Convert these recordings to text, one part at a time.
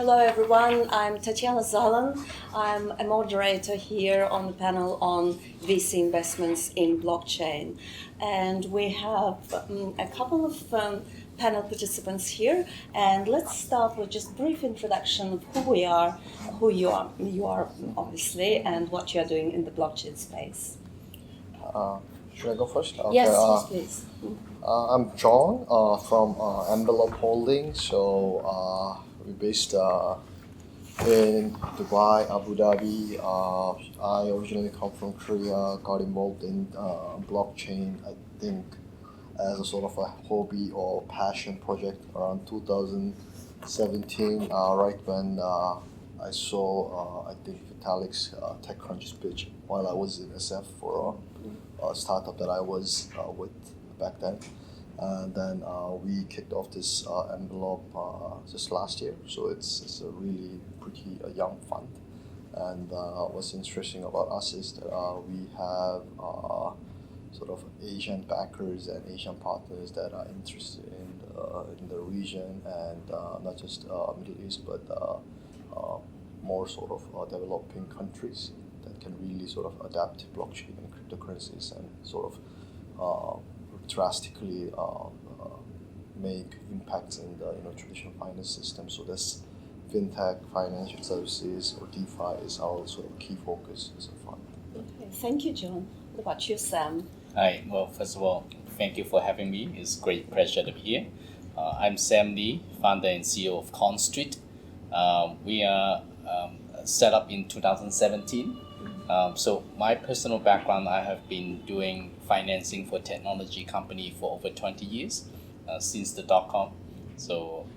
Hello everyone, I'm Tatiana Zalan. I'm a moderator here on the panel on VC investments in blockchain. And we have a couple of panel participants here. And let's start with just a brief introduction of who we are, who you are obviously, and what you're doing in the blockchain space. Should I go first? Okay, Yes, please. I'm John from Envelope Holding. So we're based in Dubai, Abu Dhabi. I originally come from Korea, got involved in blockchain, I think, as a sort of a hobby or passion project around 2017, right when I saw, I think, Vitalik's TechCrunch's pitch while I was in SF for a startup that I was with back then. And then we kicked off this envelope just last year. So it's a really pretty young fund. And what's interesting about us is that we have sort of Asian backers and Asian partners that are interested in the region, and not just Middle East, but more sort of developing countries that can really sort of adapt to blockchain and cryptocurrencies and sort of drastically make impacts in the traditional finance system. So this fintech, financial services, or DeFi is our sort of key focus as a fund. Okay, thank you, John. What about you, Sam? Hi, well, first of all, thank you for having me. It's a great pleasure to be here. I'm Sam Lee, founder and CEO of ConStreet. We are set up in 2017. So my personal background, I have been doing financing for technology company for over 20 years, since the dot-com. So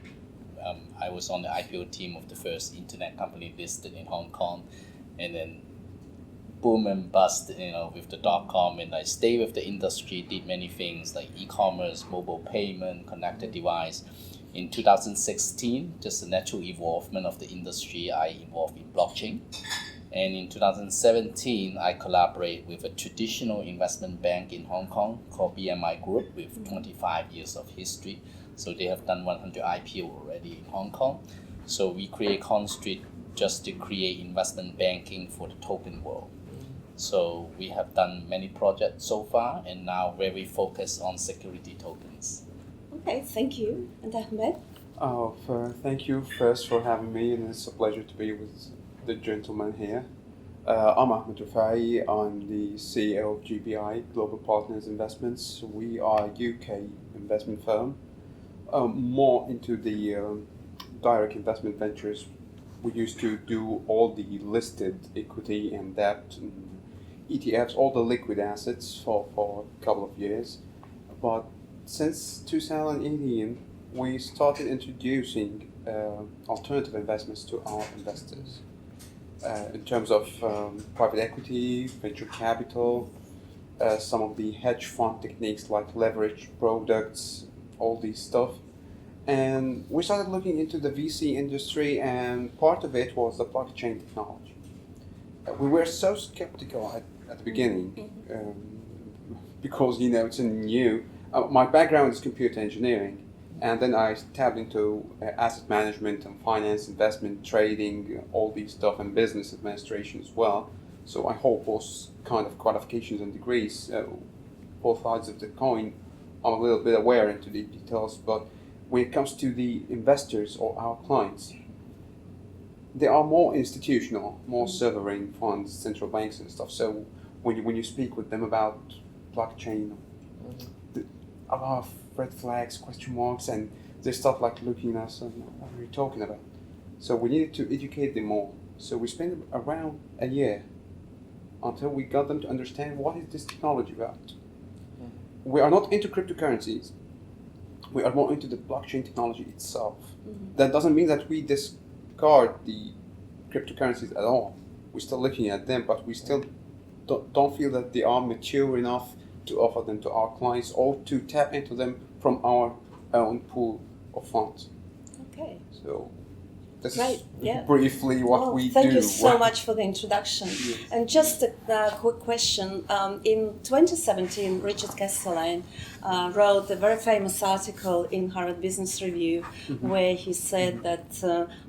I was on the IPO team of the first internet company listed in Hong Kong, and then boom and bust, with the dot-com, and I stayed with the industry, did many things like e-commerce, mobile payment, connected device. In 2016, just the natural evolvement of the industry, I involved in blockchain. And in 2017, I collaborate with a traditional investment bank in Hong Kong called BMI Group with 25 years of history. So they have done 100 IPO already in Hong Kong. So we create ConStreet just to create investment banking for the token world. So we have done many projects so far, and now very focused on security tokens. Okay, thank you. And Ahmed? Thank you first for having me, and it's a pleasure to be with the gentleman here. I'm Ahmed Rufai. I'm the CEO of GPI, Global Partners Investments. We are a UK investment firm, more into the direct investment ventures. We used to do all the listed equity and debt and ETFs, all the liquid assets for a couple of years. But since 2018, we started introducing alternative investments to our investors. In terms of private equity, venture capital, some of the hedge fund techniques like leverage products, all these stuff. And we started looking into the VC industry, and part of it was the blockchain technology. We were so skeptical at the beginning because, it's new. My background is computer engineering. And then I tapped into asset management and finance, investment, trading, all these stuff, and business administration as well. So I hold both kind of qualifications and degrees, both sides of the coin. I'm a little bit aware into the details, but when it comes to the investors or our clients, they are more institutional, more sovereign funds, central banks and stuff. So when you speak with them about blockchain, a lot of red flags, question marks, and they start like looking at us and what are you talking about? So we needed to educate them more. So we spent around a year until we got them to understand what is this technology about. We are not into cryptocurrencies. We are more into the blockchain technology itself. That doesn't mean that we discard the cryptocurrencies at all. We're still looking at them, but we still don't feel that they are mature enough to offer them to our clients or to tap into them from our own pool of funds. Okay. So this Right, is briefly what we thank do. Thank you so much for the introduction. Yes. And just a quick question. In 2017, Richard Castellane wrote a very famous article in Harvard Business Review where he said that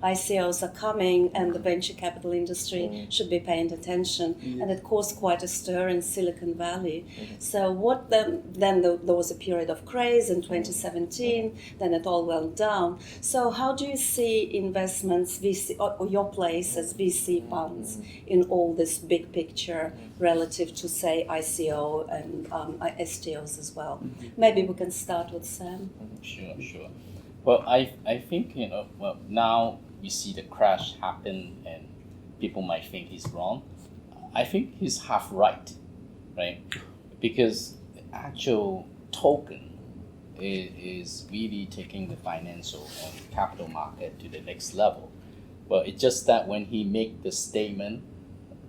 ICOs are coming and the venture capital industry should be paying attention, and it caused quite a stir in Silicon Valley. So then there was a period of craze in 2017, then it all went down. So how do you see investments, VC, or your place as VC funds in all this big picture relative to, say, ICO and STOs as well? Maybe we can start with Sam. Sure. Well, I think, now we see the crash happen and people might think he's wrong. I think he's half right? Because the actual token is really taking the financial and capital market to the next level. Well, it's just that when he make the statement,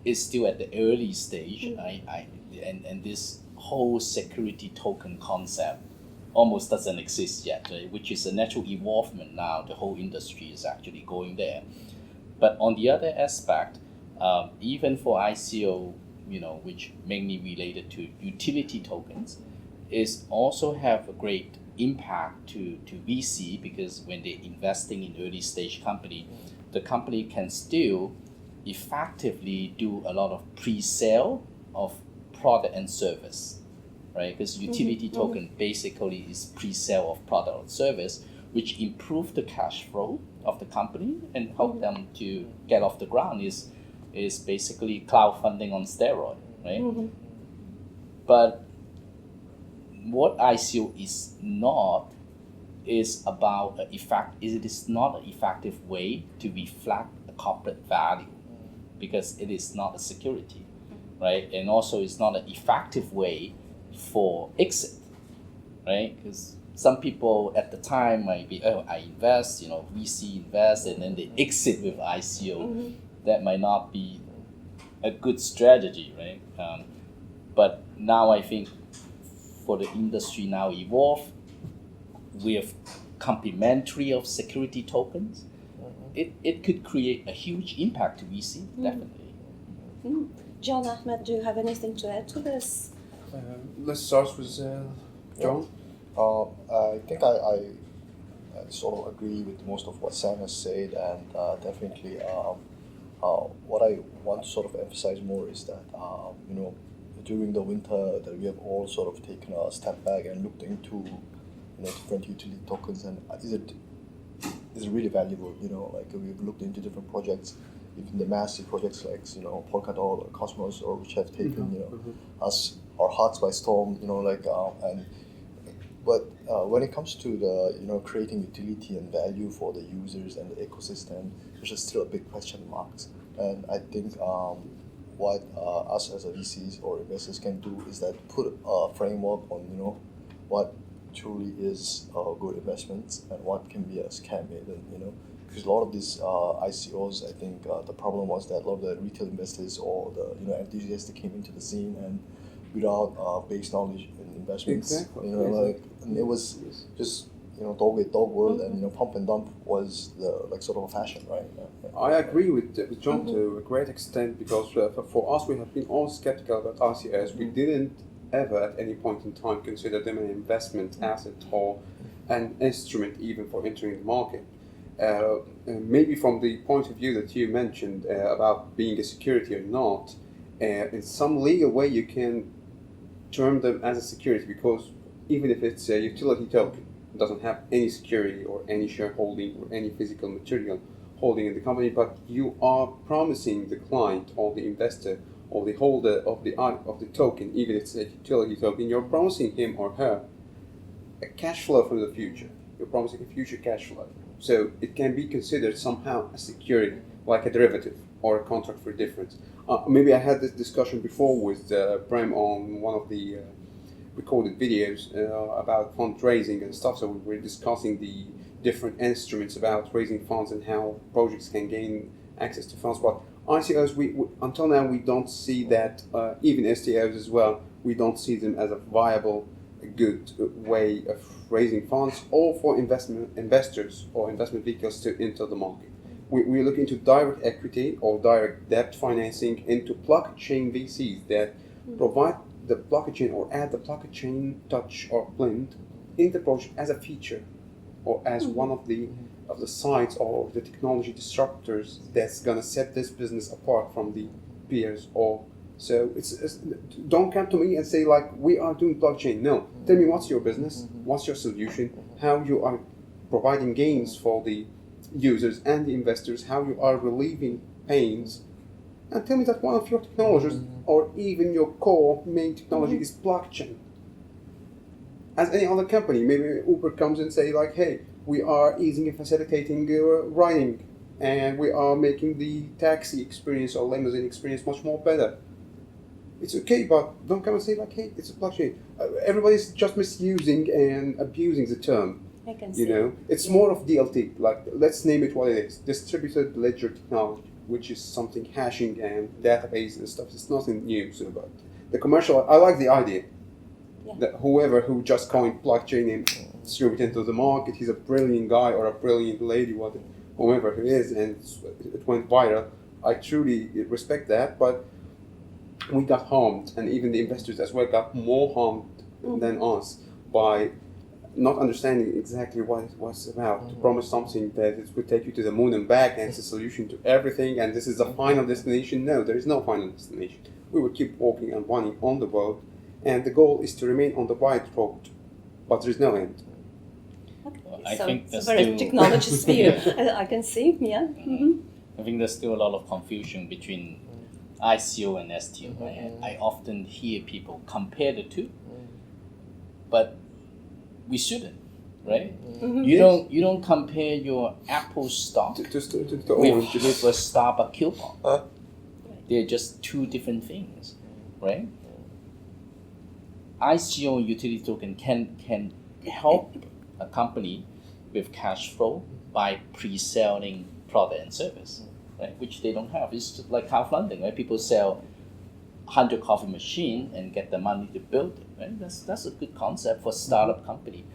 it's still at the early stage. And this whole security token concept almost doesn't exist yet, right? Which is a natural evolvement now. The whole industry is actually going there. But on the other aspect, even for ICO, which mainly related to utility tokens, is also have a great impact to VC, because when they're investing in early stage company, the company can still effectively do a lot of pre-sale of product and service, right? Because utility token basically is pre-sale of product or service, which improve the cash flow of the company and help them to get off the ground. Is basically cloud funding on steroid, right? But what ICO is not is about it is not an effective way to reflect the corporate value, because it is not a security, right? And also it's not an effective way for exit, right? Because some people at the time might be, I invest, VC invest, and then they exit with ICO. That might not be a good strategy, right? But now I think for the industry now evolve with complementary of security tokens, it could create a huge impact to VC, definitely. John, Ahmed, do you have anything to add to this? Let's start with John. I think I sort of agree with most of what Sam has said, and definitely what I want to sort of emphasize more is that during the winter that we have all sort of taken a step back and looked into different utility tokens, and is it really valuable? Like we've looked into different projects, even the massive projects like Polkadot or Cosmos, or which have taken us our hearts by storm. But when it comes to the creating utility and value for the users and the ecosystem, there's still a big question marks. And I think what us as a VCs or investors can do is that put a framework on what truly is good investments and what can be a scam even, because a lot of these ICOs, I think the problem was that a lot of the retail investors or the enthusiasts that came into the scene and without base knowledge in investments, and it was just dog eat dog world, and pump and dump was the sort of a fashion, right? I agree with John to a great extent, because for us we have been all skeptical about RCS. We didn't ever at any point in time consider them an investment asset or an instrument even for entering the market. Maybe from the point of view that you mentioned about being a security or not, in some legal way you can term them as a security, because even if it's a utility token, it doesn't have any security or any shareholding or any physical material holding in the company, but you are promising the client or the investor or the holder of the token, even if it's a utility token, you're promising him or her a cash flow from the future. You're promising a future cash flow. So it can be considered somehow a security, like a derivative or a contract for difference. Maybe I had this discussion before with Prem on one of the recorded videos about fundraising and stuff. So we were discussing the different instruments about raising funds and how projects can gain access to funds. But ICOs, we until now we don't see that, even STOs as well, we don't see them as a viable, good way of raising funds or for investors or investment vehicles to enter the market. We look into direct equity or direct debt financing into blockchain VCs that provide the blockchain or add the blockchain touch or blend in the project as a feature or as one of the sides or the technology disruptors that's gonna set this business apart from the peers. Or so it's don't come to me and say like we are doing blockchain. No, tell me what's your business, what's your solution, how you are providing gains for the users and the investors, how you are relieving pains, and tell me that one of your technologies or even your core main technology is blockchain. As any other company, maybe Uber comes and say like, hey, we are easing and facilitating riding, and we are making the taxi experience or limousine experience much more better. It's okay, but don't come and say like, hey, it's a blockchain. Everybody's just misusing and abusing the term. I can see. You know, it's more of DLT. Like, let's name it what it is: distributed ledger technology, which is something hashing and database and stuff. It's nothing new. So, but the commercial, I like the idea. Yeah. That whoever who just coined blockchain and threw it into the market, he's a brilliant guy or a brilliant lady, whoever he is, and it went viral. I truly respect that, but we got harmed, and even the investors as well got more harmed than us by not understanding exactly what it's about. To promise something that it would take you to the moon and back, and it's a solution to everything, and this is the final destination. No, there is no final destination. We will keep walking and running on the road, and the goal is to remain on the right road, but there is no end. Okay. I So think it's there's a very still- technology sphere. I can see, yeah. I think there's still a lot of confusion between ICO and STO. I often hear people compare the two, but we shouldn't, right? You don't compare your Apple stock To with orange, a Starbucks coupon. They're just two different things, right? ICO utility token can help a company with cash flow by pre-selling product and service, right? Which they don't have. It's just like crowdfunding, right? People sell 100 coffee machine and get the money to build it, right? That's a good concept for startup company.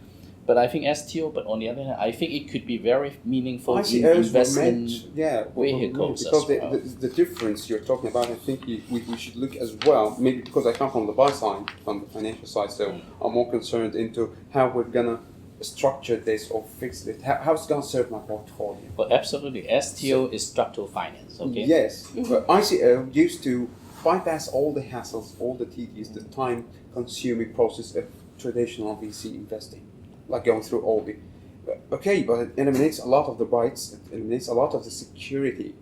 But I think STO, but on the other hand, I think it could be very meaningful in ICOs investment vehicles vehicles because as well. the difference you're talking about, I think we should look as well. Maybe because I come from the buy side, from the financial side, so I'm more concerned into how we're gonna structure this or fix it. How it's gonna serve my portfolio. But absolutely, STO is structural finance, okay? Yes, but ICO used to bypass all the hassles, all the tedious, the time-consuming process of traditional VC investing, like going through all the. Okay, but it eliminates a lot of the rights. It eliminates a lot of the security,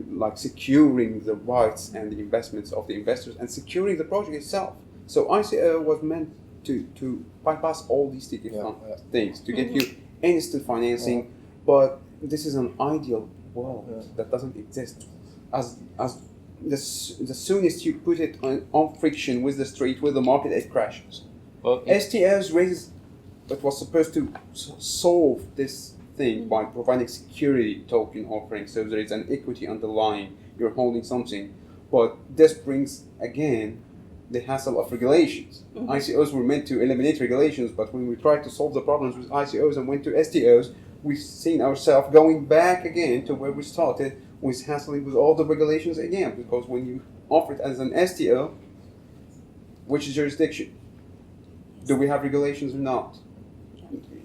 like securing the rights and the investments of the investors and securing the project itself. So ICO was meant to bypass all these different things to get you instant financing, but this is an ideal world that doesn't exist. As the soonest you put it on friction with the street, with the market, it crashes. Well, STOs raises that was supposed to solve this thing by providing security token offering, so there is an equity underlying, you're holding something. But this brings again the hassle of regulations. ICOs were meant to eliminate regulations, but when we tried to solve the problems with ICOs and went to STOs, we've seen ourselves going back again to where we started, with hassling with all the regulations again. Because when you offer it as an STO, which jurisdiction? Do we have regulations or not?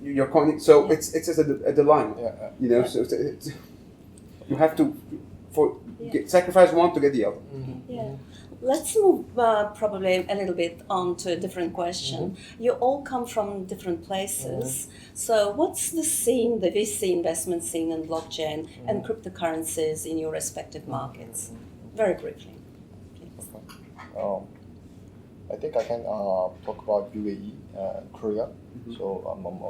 You're calling, so it's just a dilemma. You know, so it's, you have to sacrifice one to get the other. Yeah. Let's move probably a little bit on to a different question. You all come from different places. So what's the scene, the VC investment scene in blockchain and cryptocurrencies in your respective markets? Very briefly, please. I think I can talk about UAE and Korea. So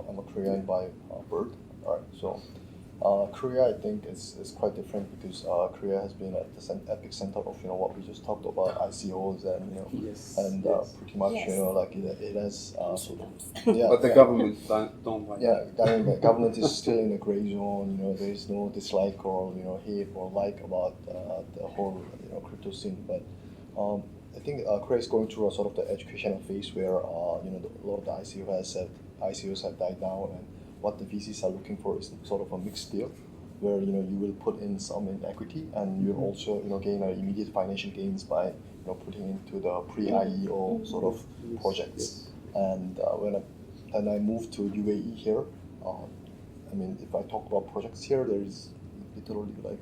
I'm a Korean by birth. Alright, so Korea, I think is quite different because Korea has been at the epicenter of what we just talked about, ICOs and pretty much like it has sort of, But the government don't like that. Government is still in the gray zone. There is no dislike or hate or like about the whole crypto scene, but I think Korea is going through a sort of the educational phase where a lot of the ICOs have died down, and what the VCs are looking for is sort of a mixed deal, where you will put in some in equity and you'll also gain immediate financial gains by putting into the pre-IEO sort of projects. And when I moved to UAE here, I mean, if I talk about projects here, there is literally like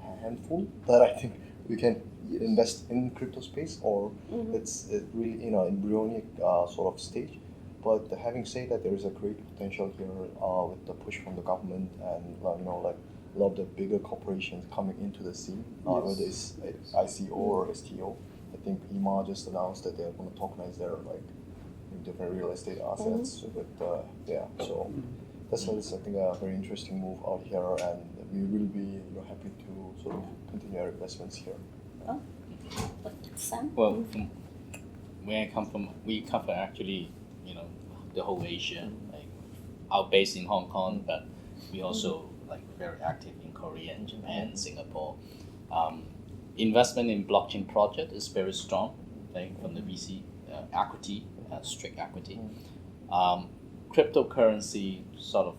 a handful that I think we can invest in crypto space, or it's really embryonic sort of stage. But having said that, there is a great potential here with the push from the government and like a lot of the bigger corporations coming into the scene, whether it's ICO or STO. I think EMA just announced that they're going to tokenize their different real estate assets. So that's I think a very interesting move out here, and we will be happy to sort of continue our investments here. Oh, Sam? Well, from where I come from, we cover actually, the whole Asia. Like, our base in Hong Kong, but we also very active in Korea and Japan, Singapore. Investment in blockchain project is very strong, from the VC equity, strict equity. Cryptocurrency sort of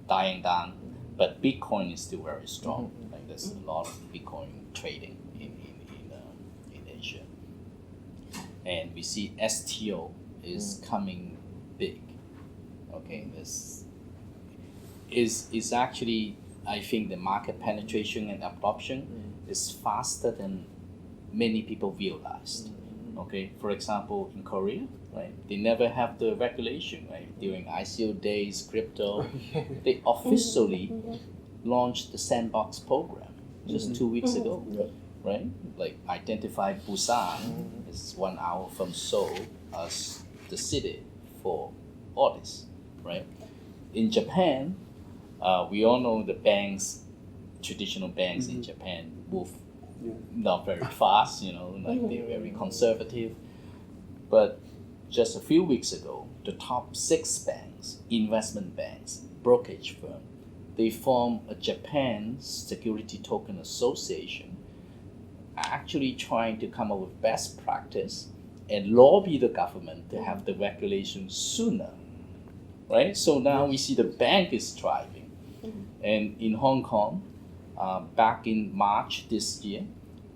dying down, but Bitcoin is still very strong. There's a lot of Bitcoin trading in Asia, and we see STO is coming big. Okay, this is actually, I think, the market penetration and adoption is faster than many people realized. Okay, for example, in Korea, they never have the regulation. During ICO days, crypto, they officially launched the sandbox program just 2 weeks ago. Right? Like, identified Busan is 1 hour from Seoul as the city for all this. Right? In Japan, we all know the banks, traditional banks in Japan move not very fast, they're very conservative. But just a few weeks ago, the top 6 banks, investment banks, brokerage firm, they formed a Japan Security Token Association, actually trying to come up with best practice and lobby the government to have the regulation sooner. Right? So now we see the bank is thriving. And in Hong Kong, back in March this year,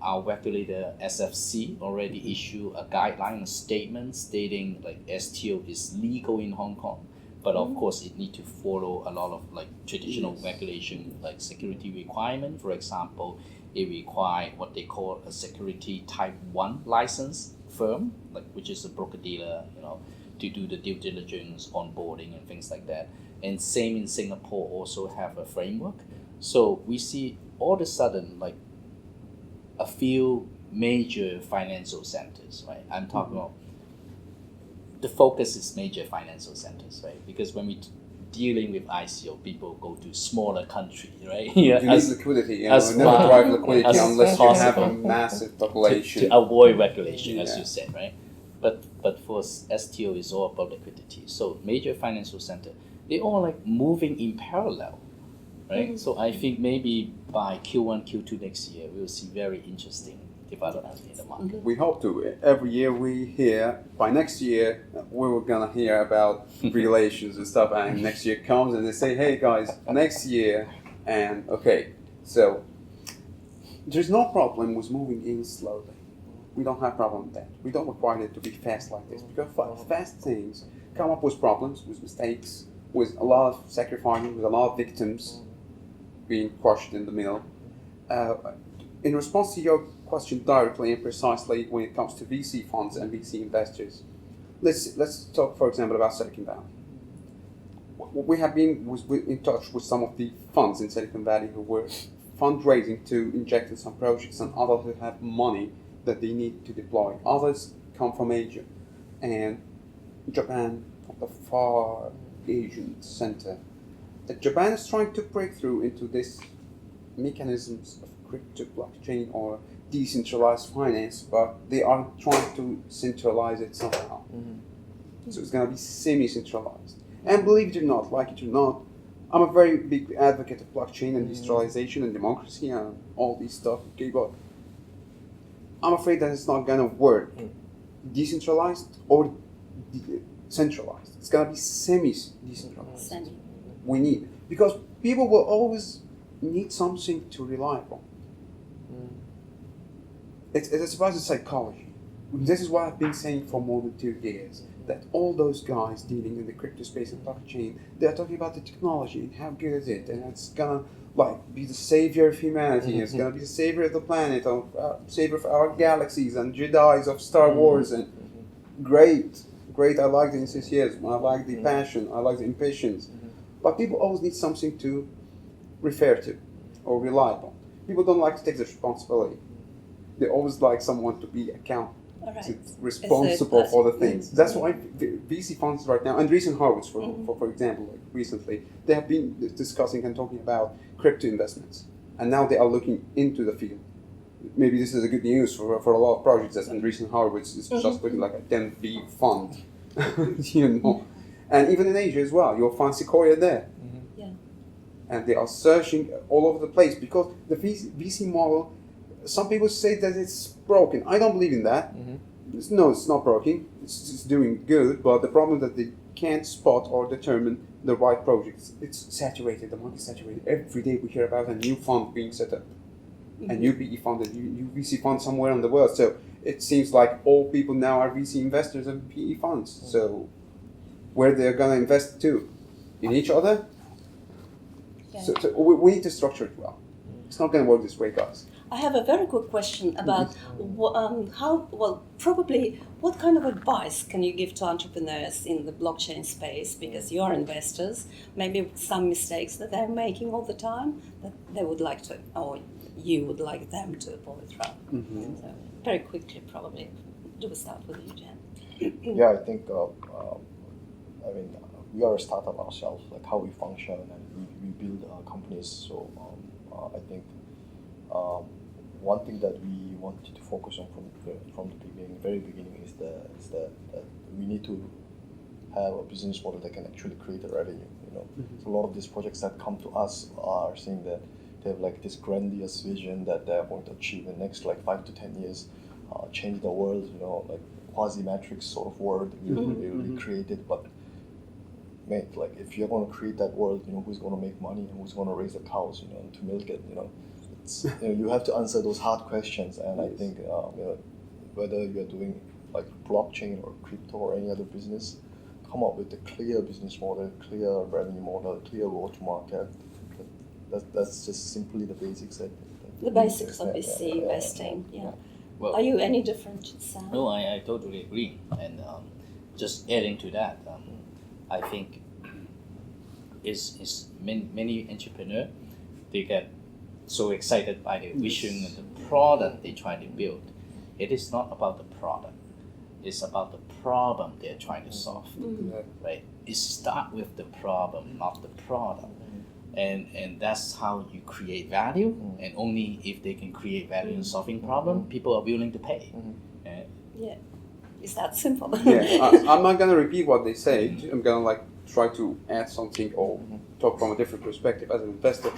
our regulator SFC already issued a guideline, a statement stating STO is legal in Hong Kong, but of course it need to follow a lot of traditional regulation, like security requirement. For example, it require what they call a security type 1 license firm, which is a broker dealer, to do the due diligence, onboarding and things like that. And same in Singapore also have a framework. So we see all of a sudden a few major financial centers, right? I'm talking about the focus is major financial centers, right? Because when we dealing with ICO, people go to smaller countries, right? You need liquidity, never drive liquidity unless you have a massive population. To avoid regulation, as you said, right? But for STO, it's all about liquidity. So major financial center, they all moving in parallel, right? So I think maybe by Q1, Q2 next year, we'll see very interesting development in the market. We hope to. Every year we hear, by next year, we were gonna hear about regulations and stuff, and next year comes and they say, hey guys, next year, and okay, so there's no problem with moving in slowly. We don't have problem with that. We don't require it to be fast like this, because fast things come up with problems, with mistakes, with a lot of sacrificing, with a lot of victims being crushed in the middle. In response to your question directly and precisely when it comes to VC funds and VC investors, let's talk, for example, about Silicon Valley. We have been in touch with some of the funds in Silicon Valley who were fundraising to inject in some projects, and others who have money that they need to deploy. Others come from Asia and Japan, from the far Asian center. That Japan is trying to break through into this mechanisms of crypto blockchain or decentralized finance, but they are trying to centralize it somehow. So it's going to be semi-centralized. And believe it or not, like it or not, I'm a very big advocate of blockchain and decentralization and democracy and all these stuff. Okay, but I'm afraid that it's not going to work decentralized or centralized. It's going to be semi-decentralized. We need it. Because people will always need something to rely upon. it's about the psychology. This is what I've been saying for more than 2 years. That all those guys dealing in the crypto space and blockchain, they are talking about the technology and how good is it, and it's gonna be the savior of humanity. It's gonna be the savior of the planet, of savior of our galaxies and Jedi's of Star Wars. And great. I like the enthusiasm. I like the passion. I like the impatience. But people always need something to refer to or rely upon. People don't like to take the responsibility. They always like someone to be accountable. Right. Responsible for the things. That's why VC funds right now, and recent Harvard, for example, like recently, they have been discussing and talking about crypto investments, and now they are looking into the field. Maybe this is a good news for a lot of projects. And recent Harvard is just looking like a 10B fund, And even in Asia as well, you'll find Sequoia there. Yeah. And they are searching all over the place because the VC model. Some people say that it's broken. I don't believe in that. No, it's not broken. It's doing good, but the problem is that they can't spot or determine the right projects. It's saturated. The market's saturated. Every day we hear about a new fund being set up, a new PE fund, a new VC fund somewhere in the world. So it seems like all people now are VC investors and PE funds. So where they're gonna invest to? In each other? Yeah. So we need to structure it well. It's not gonna work this way, guys. I have a very quick question about probably what kind of advice can you give to entrepreneurs in the blockchain space, because you're investors, maybe some mistakes that they're making all the time that they would like to, or you would like them to avoid from. So very quickly, probably, do we start with you, Jen? Yeah, I think, we are a startup ourselves, like how we function, and we build companies. So I think one thing that we wanted to focus on from the very beginning is that we need to have a business model that can actually create a revenue. So a lot of these projects that come to us are saying that they have like this grandiose vision that they're going to achieve in the next like 5 to 10 years, change the world. like quasi-matrix sort of world we created, but. Mate, like if you're going to create that world, who's going to make money and who's going to raise the cows, to milk it, it's, you have to answer those hard questions. And I think, whether you're doing like blockchain or crypto or any other business, come up with a clear business model, clear revenue model, clear road to market. That's just simply the basics. The basics of VC investing, yeah. Well, are you any different, Sam? No, I totally agree. And just adding to that, I think is many entrepreneurs, they get so excited by the vision and the product they try to build. It is not about the product. It's about the problem they're trying to solve. Right? It starts with the problem, not the product. And that's how you create value. And only if they can create value in solving problem, people are willing to pay. Yeah. It's that simple. I'm not gonna repeat what they say. I'm gonna try to add something or talk from a different perspective as an investor.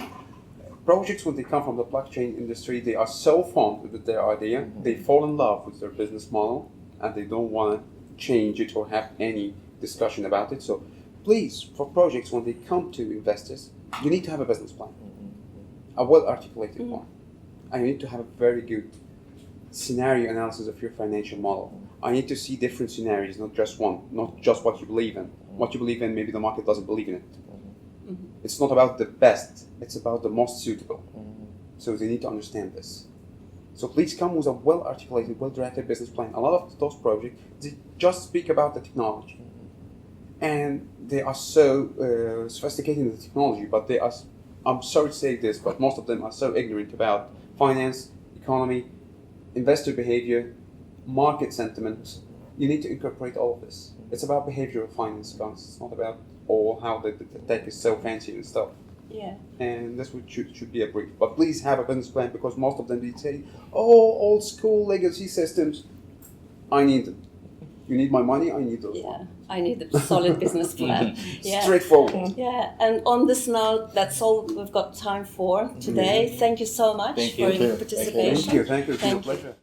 Projects, when they come from the blockchain industry, they are so fond with their idea, they fall in love with their business model, and they don't want to change it or have any discussion about it. So please, for projects, when they come to investors, you need to have a business plan, a well-articulated one, and you need to have a very good scenario analysis of your financial model. I need to see different scenarios, not just one, not just what you believe in. What you believe in, maybe the market doesn't believe in it. It's not about the best, it's about the most suitable. So they need to understand this. So please come with a well-articulated, well-drafted business plan. A lot of those projects, they just speak about the technology. And they are so sophisticated in the technology, but they are, I'm sorry to say this, but most of them are so ignorant about finance, economy, investor behavior, market sentiment. You need to incorporate all of this. It's about behavioral finance, guys. It's not about how the tech is so fancy and stuff. Yeah. And that's what should be a brief. But please have a business plan, because most of them they say, old school legacy systems. I need them. You need my money, I need those. Yeah, I need a solid business plan. Yeah. Straightforward. Yeah, and on this note, that's all we've got time for today. Thank you so much for your participation. Thank you. It's been a pleasure.